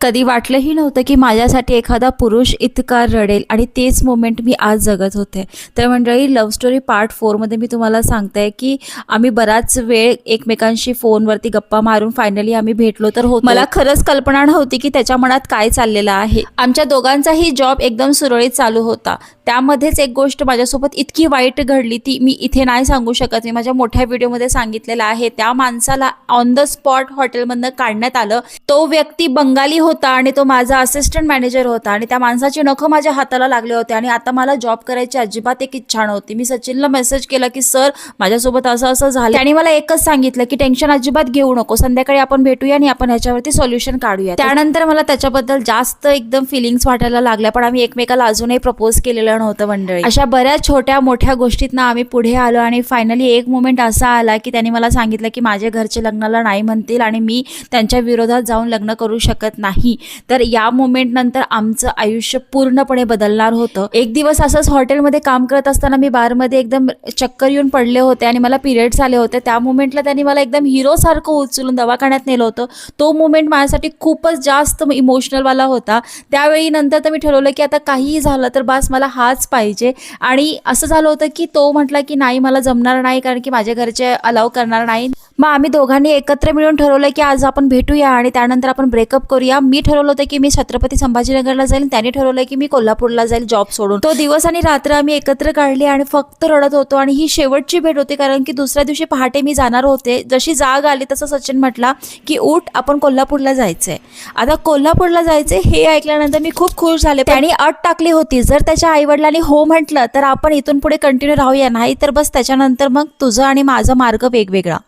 कधी वाटलंही नव्हतं की माझ्यासाठी एखादा पुरुष इतका रडेल आणि तेच मोमेंट मी आज जगत होते. तर मंडळी, लव्ह स्टोरी पार्ट 4 मध्ये मी तुम्हाला सांगते की आम्ही बराच वेळ एकमेकांशी फोनवरती गप्पा मारून फायनली आम्ही भेटलो तर होतो. मला खरंच कल्पना नव्हती की त्याच्या मनात काय चाललेलं आहे. आमच्या दोघांचाही जॉब एकदम सुरळीत चालू होता. त्यामध्येच एक गोष्ट माझ्यासोबत इतकी वाईट घडली, ती मी इथे नाही सांगू शकत. मी माझ्या मोठ्या व्हिडिओमध्ये सांगितलेलं आहे. त्या माणसाला ऑन द स्पॉट हॉटेलमधनं काढण्यात आलं. तो व्यक्ती बंगाली होता आणि तो माझा असिस्टंट मॅनेजर होता आणि त्या माणसाचे नखं माझ्या हाताला लागले होते आणि आता मला जॉब करायची अजिबात एक इच्छा नव्हती. मी सचिनला मेसेज केला की सर, माझ्यासोबत असं असं झालं. त्याने मला एकच सांगितलं की टेन्शन अजिबात घेऊ नको, संध्याकाळी आपण भेटूया आणि आपण ह्याच्यावरती सोल्युशन काढूया. त्यानंतर मला त्याच्याबद्दल जास्त एकदम फिलिंग्स वाटायला लागल्या, पण आम्ही एकमेकाला अजूनही प्रपोज केलेलं नव्हतं मंडळी. अशा बऱ्याच छोट्या मोठ्या गोष्टीतनं आम्ही पुढे आलो आणि फायनली एक मोमेंट असा आला की त्यांनी मला सांगितलं की माझे घरचे लग्नाला नाही म्हणतील आणि मी त्यांच्या विरोधात जाऊन लग्न करू शकत नाही. तर या मोमेंट नंतर आमचं आयुष्य पूर्णपणे बदलणार होतं. एक दिवस असंच हॉटेलमध्ये काम करत असताना मी बारमध्ये एकदम चक्कर येऊन पडले होते आणि मला पिरियड्स आले होते. त्या मोमेंटला त्यांनी मला एकदम हिरो सारखं उचलून दवाखान्यात नेलं होतं. तो मोमेंट माझ्यासाठी खूपच जास्त इमोशनलवाला होता. त्यावेळी नंतर तर मी ठरवलं की आता काहीही झालं तर बस मला हाच पाहिजे. आणि असं झालं होतं की तो म्हटला की नाही, मला जमणार नाही, कारण की माझ्या घरचे अलाउ करणार नाही. मग आम्ही दोघांनी एकत्र मिळून ठरवलं की आज आपण भेटूया आणि त्यानंतर आपण ब्रेकअप करूया. मी ठरवलं होतं की मी छत्रपती संभाजीनगरला जाईल, त्याने ठरवलं की मी कोल्हापूरला जाईल जॉब सोडून. तो दिवस आणि रात्र आम्ही एकत्र काढली आणि फक्त रडत होतो आणि ही शेवटची भेट होती, कारण की दुसऱ्या दिवशी पहाटे मी जाणार होते. जशी जाग आली तसं सचिन म्हटला की उठ, आपण कोल्हापूरला जायचंय. आता कोल्हापूरला जायचंय हे ऐकल्यानंतर मी खूप खुश झाले. त्याने अट टाकली होती, जर त्याच्या आईवडिलांनी हो म्हटलं तर आपण इथून पुढे कंटिन्यू राहूया, नाही तर बस त्याच्यानंतर मग तुझं आणि माझा मार्ग वेगवेगळा.